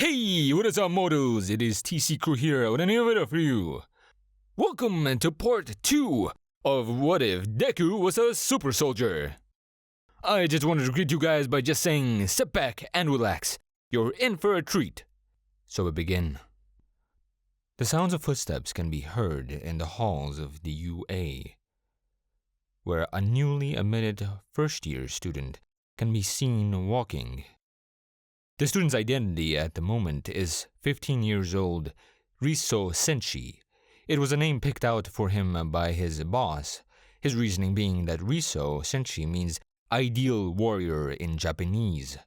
Hey, what is up, models? It is TCCrew here with a new video for you. Welcome to part 2 of What If Deku Was a Super Soldier. I just wanted to greet you guys by just saying sit back and relax. You're in for a treat. So we begin. The sounds of footsteps can be heard in the halls of the UA, where a newly admitted first-year student can be seen walking. The student's identity at the moment is 15 years old Riso Senshi. It was a name picked out for him by his boss, his reasoning being that Riso Senshi means ideal warrior in Japanese,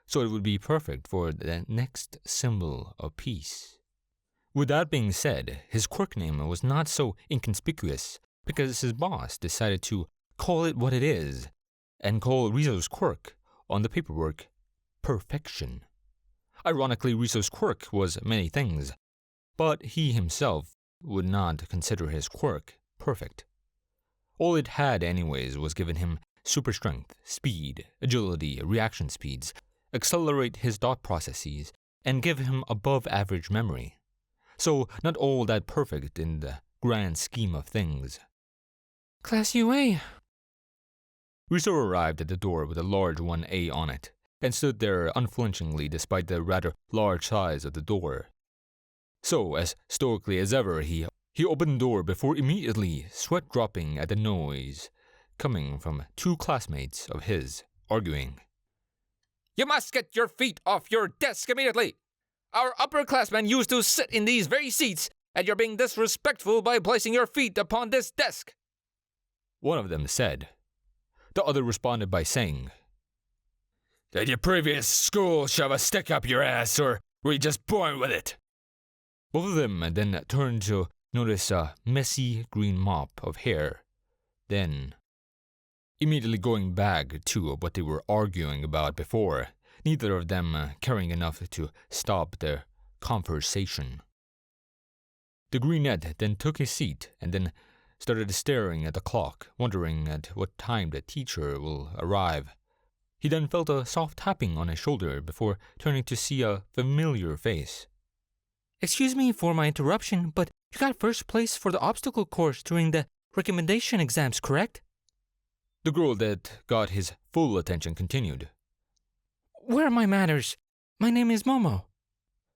so it would be perfect for the next symbol of peace. With that being said, his quirk name was not so inconspicuous because his boss decided to call it what it is and call Riso's quirk on the paperwork perfection. Ironically, Riso's quirk was many things, but he himself would not consider his quirk perfect. All it had anyways was given him super strength, speed, agility, reaction speeds, accelerate his thought processes, and give him above average memory. So not all that perfect in the grand scheme of things. Class UA. Riso arrived at the door with a large 1A on it, and stood there unflinchingly despite the rather large size of the door. So, as stoically as ever, he opened the door before immediately sweat dropping at the noise coming from two classmates of his, arguing. "You must get your feet off your desk immediately! Our upperclassmen used to sit in these very seats, and you're being disrespectful by placing your feet upon this desk!" One of them said. The other responded by saying, "Did your previous school shove a stick up your ass, or were you just born with it?" Both of them then turned to notice a messy green mop of hair, then immediately going back to what they were arguing about before, neither of them caring enough to stop their conversation. The greenette then took his seat and then started staring at the clock, wondering at what time the teacher will arrive. He then felt a soft tapping on his shoulder before turning to see a familiar face. "Excuse me for my interruption, but you got first place for the obstacle course during the recommendation exams, correct?" The girl that got his full attention continued. "Where are my manners? My name is Momo."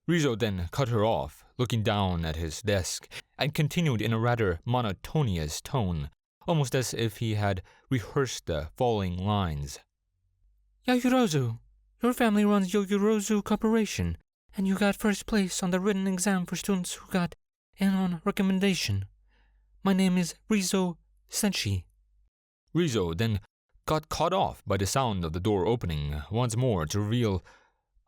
Riso then cut her off, looking down at his desk, and continued in a rather monotonous tone, almost as if he had rehearsed the following lines. "Yayurozu, your family runs Yayurozu Corporation, and you got first place on the written exam for students who got in on recommendation. My name is Riso Senshi." Riso then got cut off by the sound of the door opening once more to reveal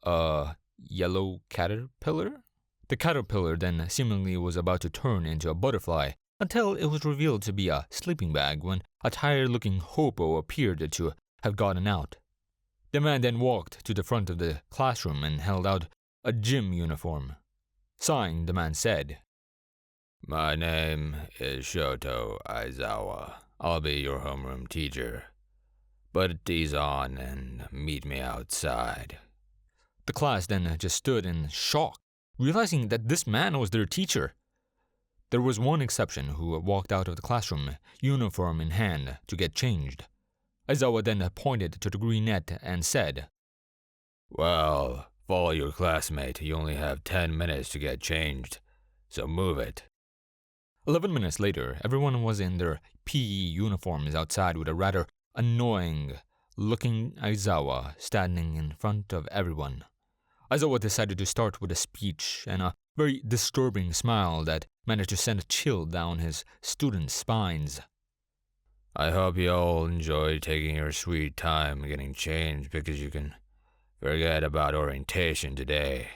a yellow caterpillar. The caterpillar then seemingly was about to turn into a butterfly until it was revealed to be a sleeping bag when a tired-looking hobo appeared to have gotten out. The man then walked to the front of the classroom and held out a gym uniform. Sighing, the man said, "My name is Shoto Aizawa. I'll be your homeroom teacher. Put these on and meet me outside." The class then just stood in shock, realizing that this man was their teacher. There was one exception who walked out of the classroom, uniform in hand, to get changed. Aizawa then pointed to the greenette and said, "Well, follow your classmate. You only have 10 minutes to get changed, so move it." 11 minutes later, everyone was in their PE uniforms outside with a rather annoying-looking Aizawa standing in front of everyone. Aizawa decided to start with a speech and a very disturbing smile that managed to send a chill down his students' spines. "I hope you all enjoy taking your sweet time getting changed because you can forget about orientation today.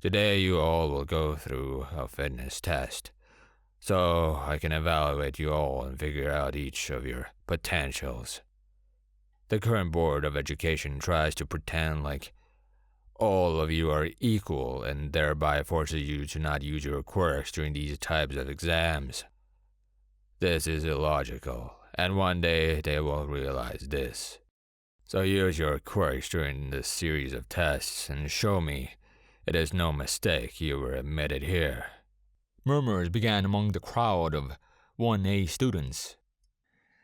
Today you all will go through a fitness test, so I can evaluate you all and figure out each of your potentials. The current Board of Education tries to pretend like all of you are equal and thereby forces you to not use your quirks during these types of exams. This is illogical, and one day they will realize this. So use your quirks during this series of tests and show me It is no mistake you were admitted here. Murmurs began among the crowd of 1A students.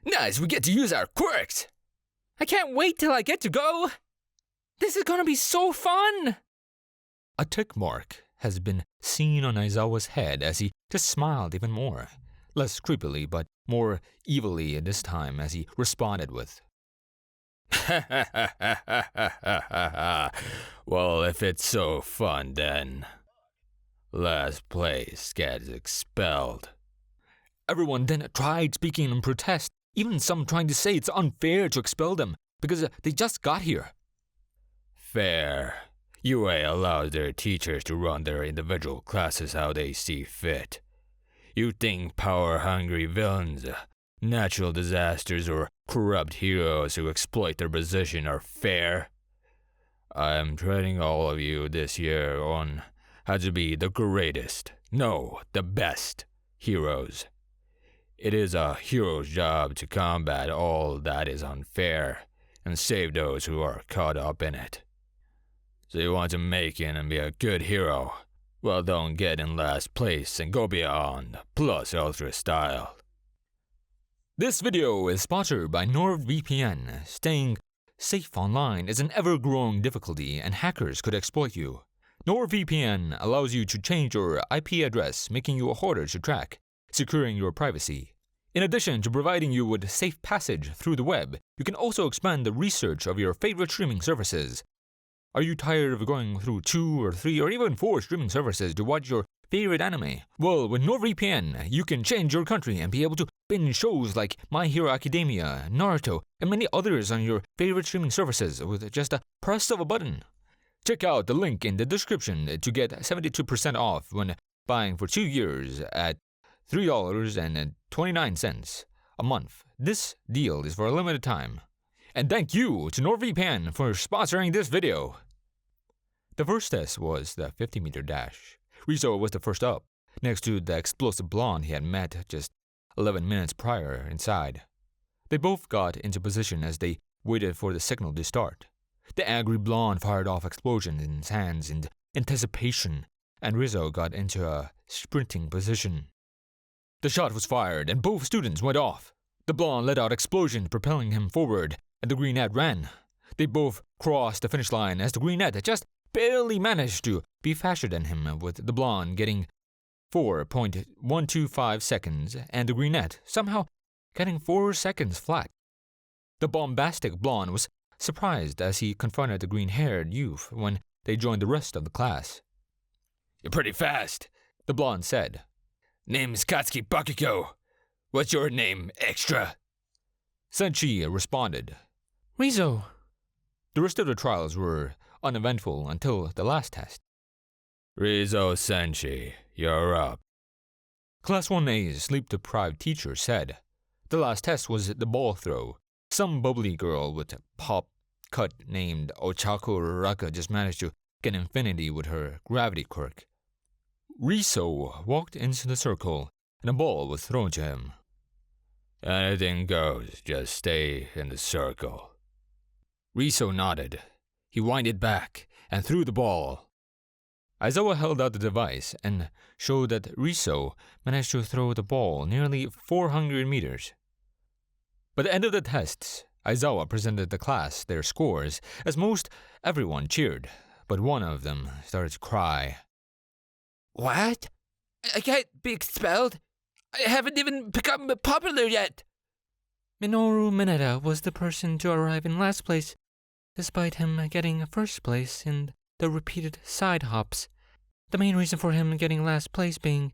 Nice, we get to use our quirks! I can't wait till I get to go! This is gonna be so fun! A tick mark has been seen on Aizawa's head as he just smiled even more, less creepily but more evilly this time as he responded with, well, if it's so fun then, last place gets expelled. Everyone then tried speaking in protest, even some trying to say it's unfair to expel them because they just got here. Fair. UA allows their teachers to run their individual classes how they see fit. You think power-hungry villains, natural disasters, or corrupt heroes who exploit their position are fair? I am training all of you this year on how to be the greatest, no, the best, heroes. It is a hero's job to combat all that is unfair and save those who are caught up in it. So you want to make it and be a good hero? Well, don't get in last place and go beyond, plus ultra style. This video is sponsored by NordVPN. Staying safe online is an ever-growing difficulty and hackers could exploit you. NordVPN allows you to change your IP address, making you harder to track, securing your privacy. In addition to providing you with safe passage through the web, you can also expand the research of your favorite streaming services. Are you tired of going through 2 or 3 or even 4 streaming services to watch your favorite anime? Well, with NordVPN, you can change your country and be able to binge shows like My Hero Academia, Naruto, and many others on your favorite streaming services with just a press of a button. Check out the link in the description to get 72% off when buying for 2 years at $3.29 a month. This deal is for a limited time. And thank you to NordVPN for sponsoring this video. The first test was the 50-meter dash. Rizzo was the first up, next to the explosive blonde he had met just 11 minutes prior inside. They both got into position as they waited for the signal to start. The angry blonde fired off explosions in his hands in anticipation, and Rizzo got into a sprinting position. The shot was fired, and both students went off. The blonde let out explosions propelling him forward, and the greenette ran. They both crossed the finish line as the greenette just barely managed to be faster than him, with the blonde getting 4.125 seconds and the greenette somehow getting 4 seconds flat. The bombastic blonde was surprised as he confronted the green-haired youth when they joined the rest of the class. You're pretty fast, the blonde said. Name's Katsuki Bakiko. What's your name, extra? Senshi responded. Rizzo. The rest of the trials were uneventful until the last test. Rizzo Senshi, you're up. Class 1A's sleep-deprived teacher said. The last test was the ball throw. Some bubbly girl with a pop cut named Ochako Raka just managed to get infinity with her gravity quirk. Rizzo walked into the circle and a ball was thrown to him. Anything goes, just stay in the circle. Rizzo nodded. He winded back and threw the ball. Aizawa held out the device and showed that Rizzo managed to throw the ball nearly 400 meters. By the end of the tests, Aizawa presented the class their scores as most everyone cheered, but one of them started to cry. What? I can't be expelled? I haven't even become popular yet. Minoru Mineta was the person to arrive in last place, despite him getting first place in the repeated side hops. The main reason for him getting last place being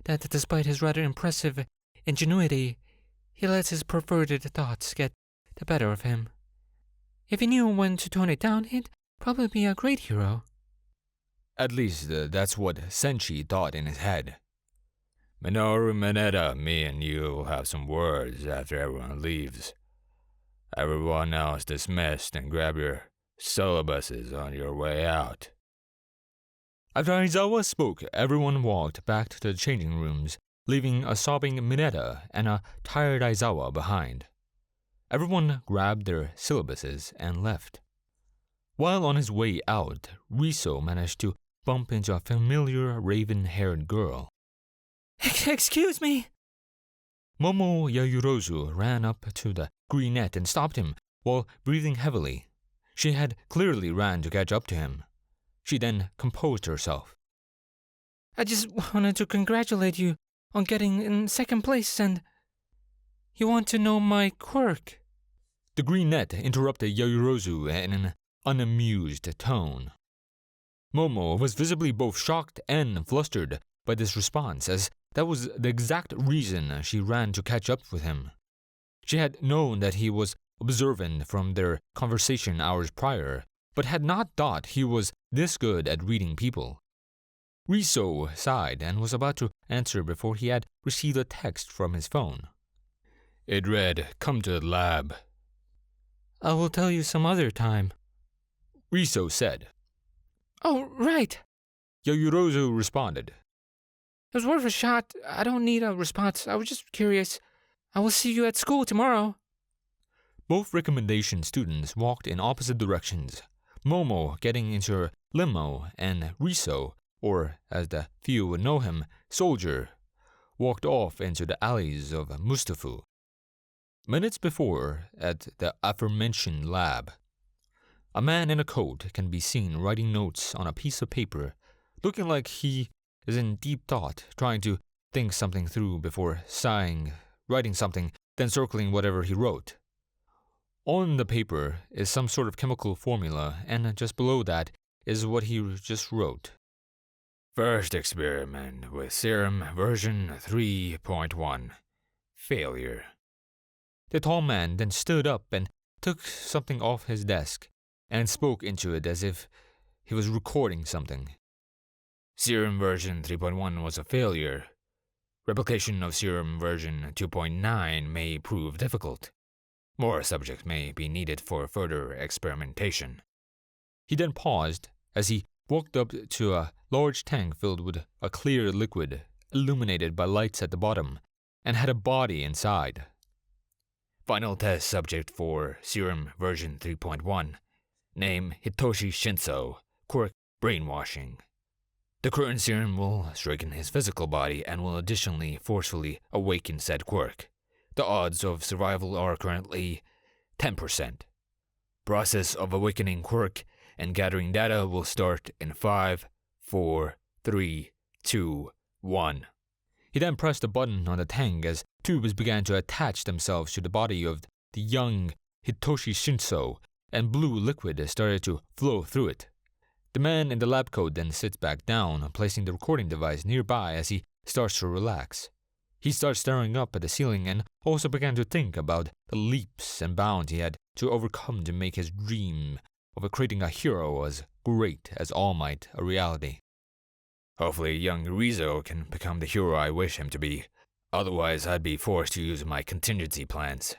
that despite his rather impressive ingenuity, he lets his perverted thoughts get the better of him. If he knew when to tone it down, he'd probably be a great hero. At least that's what Senshi thought in his head. Minoru Mineta, me and you will have some words after everyone leaves. Everyone else dismissed and grab your syllabuses on your way out. After Aizawa spoke, everyone walked back to the changing rooms, leaving a sobbing Mineta and a tired Aizawa behind. Everyone grabbed their syllabuses and left. While on his way out, Rizzo managed to bump into a familiar raven-haired girl. Excuse me. Momo Yayurozu ran up to the greenette and stopped him while breathing heavily. She had clearly ran to catch up to him. She then composed herself. I just wanted to congratulate you on getting in second place and... You want to know my quirk? The greenette interrupted Yayurozu in an unamused tone. Momo was visibly both shocked and flustered by this response, as that was the exact reason she ran to catch up with him. She had known that he was observant from their conversation hours prior, but had not thought he was this good at reading people. Riso sighed and was about to answer before he had received a text from his phone. It read, "Come to the lab." I will tell you some other time, Riso said. Oh, right. Yayurozu responded. It was worth a shot. I don't need a response. I was just curious. I will see you at school tomorrow. Both recommendation students walked in opposite directions, Momo getting into her limo and Riso, or as the few would know him, Soldier, walked off into the alleys of Mustafu. Minutes before, at the aforementioned lab, a man in a coat can be seen writing notes on a piece of paper, looking like he is in deep thought, trying to think something through before sighing, writing something, then circling whatever he wrote. On the paper is some sort of chemical formula, and just below that is what he just wrote. First experiment with serum version 3.1. Failure. The tall man then stood up and took something off his desk and spoke into it as if he was recording something. Serum version 3.1 was a failure. Replication of serum version 2.9 may prove difficult. More subjects may be needed for further experimentation. He then paused as he walked up to a large tank filled with a clear liquid, illuminated by lights at the bottom, and had a body inside. Final test subject for serum version 3.1. Name Hitoshi Shinso, quirk brainwashing. The current serum will strengthen his physical body and will additionally forcefully awaken said quirk. The odds of survival are currently 10%. Process of awakening quirk and gathering data will start in 5, 4, 3, 2, 1. He then pressed a button on the tank as tubes began to attach themselves to the body of the young Hitoshi Shinso, and blue liquid started to flow through it. The man in the lab coat then sits back down, placing the recording device nearby as he starts to relax. He starts staring up at the ceiling and also began to think about the leaps and bounds he had to overcome to make his dream of creating a hero as great as All Might a reality. Hopefully young Rizo can become the hero I wish him to be. Otherwise, I'd be forced to use my contingency plans.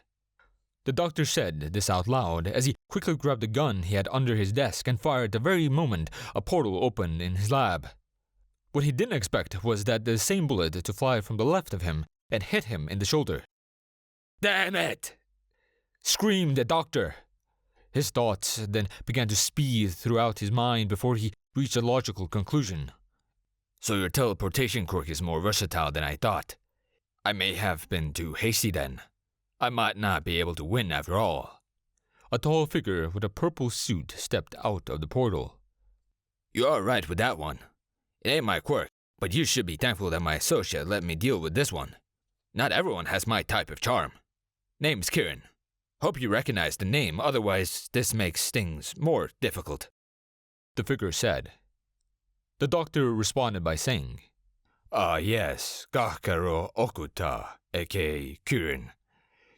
The doctor said this out loud as he quickly grabbed the gun he had under his desk and fired the very moment a portal opened in his lab. What he didn't expect was that the same bullet to fly from the left of him and hit him in the shoulder. "Damn it!" screamed the doctor. His thoughts then began to speed throughout his mind before he reached a logical conclusion. So your teleportation quirk is more versatile than I thought. I may have been too hasty then. I might not be able to win after all. A tall figure with a purple suit stepped out of the portal. You are right with that one. It ain't my quirk, but you should be thankful that my associate let me deal with this one. Not everyone has my type of charm. Name's Kirin. Hope you recognize the name, otherwise this makes things more difficult. The figure said. The doctor responded by saying, yes, Gakaro Okuta, aka Kirin.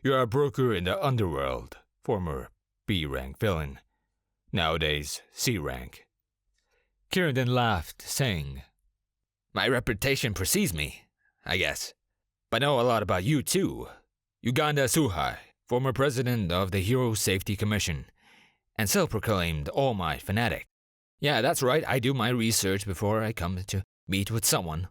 You're a broker in the underworld, former B-rank villain, nowadays C-rank. Kirin then laughed, saying, My reputation precedes me, I guess. But I know a lot about you too. Uganda Suhai, former president of the Hero Safety Commission, and self-proclaimed All Might fanatic. Yeah, that's right, I do my research before I come to meet with someone.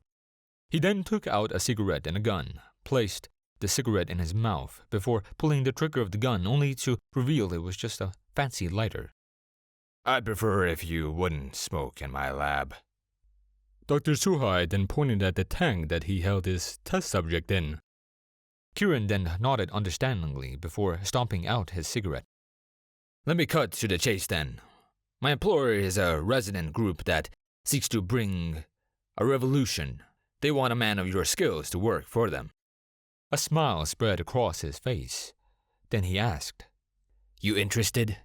He then took out a cigarette and a gun, placed the cigarette in his mouth before pulling the trigger of the gun, only to reveal it was just a fancy lighter. I'd prefer if you wouldn't smoke in my lab, Dr. Suhai then pointed at the tank that he held his test subject in. Kieran then nodded understandingly before stomping out his cigarette. Let me cut to the chase then. My employer is a resident group that seeks to bring a revolution. They want a man of your skills to work for them. A smile spread across his face. Then he asked, You interested?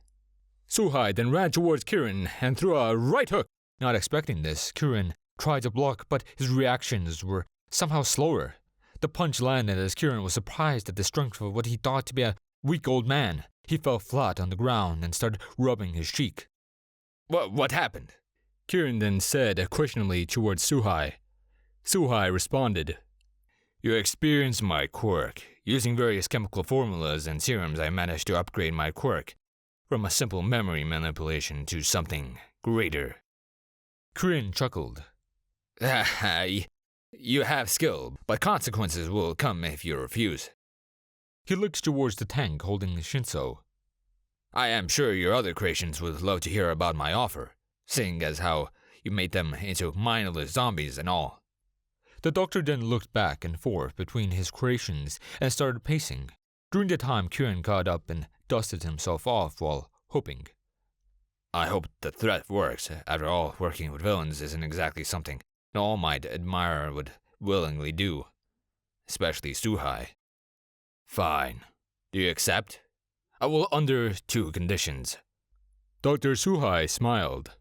Suhai then ran towards Kieran and threw a right hook. Not expecting this, Kieran tried to block, but his reactions were somehow slower. The punch landed as Kieran was surprised at the strength of what he thought to be a weak old man. He fell flat on the ground and started rubbing his cheek. What happened? Kieran then said questioningly towards Suhai. Suhai responded, You experienced my quirk. Using various chemical formulas and serums, I managed to upgrade my quirk from a simple memory manipulation to something greater. Kieran chuckled. You have skill, but consequences will come if you refuse. He looks towards the tank holding Shinso. I am sure your other creations would love to hear about my offer, seeing as how you made them into mindless zombies and all. The doctor then looked back and forth between his creations and started pacing. During the time, Kieran got up and dusted himself off while hoping. I hope the threat works. After all, working with villains isn't exactly something an All Might admirer would willingly do, especially Suhai. Fine. Do you accept? I will under 2 conditions. Dr. Suhai smiled.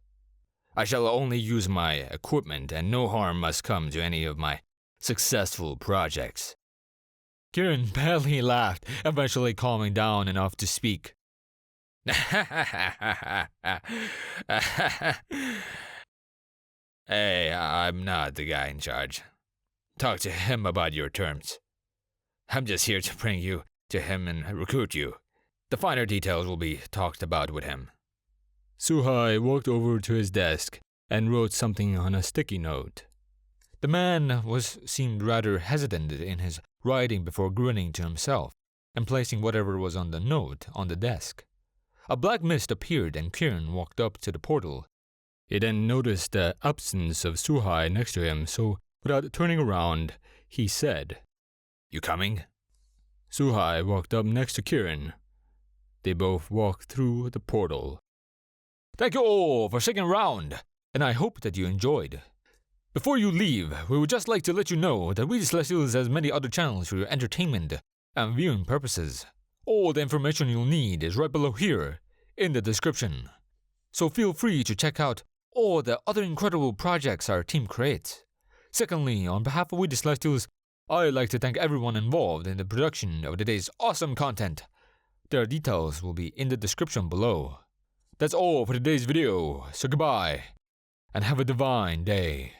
I shall only use my equipment and no harm must come to any of my successful projects. Kieran badly laughed, eventually calming down enough to speak. Hey, I'm not the guy in charge. Talk to him about your terms. I'm just here to bring you to him and recruit you. The finer details will be talked about with him. Suhai walked over to his desk and wrote something on a sticky note. The man seemed rather hesitant in his writing before grinning to himself and placing whatever was on the note on the desk. A black mist appeared and Kieran walked up to the portal. He then noticed the absence of Suhai next to him, so without turning around, he said, You coming? Suhai walked up next to Kieran. They both walked through the portal. Thank you all for sticking around, and I hope that you enjoyed. Before you leave, we would just like to let you know that We the Celestials has many other channels for your entertainment and viewing purposes. All the information you'll need is right below here, in the description. So feel free to check out all the other incredible projects our team creates. Secondly, on behalf of We the Celestials, I'd like to thank everyone involved in the production of today's awesome content. Their details will be in the description below. That's all for today's video, so goodbye, and have a divine day.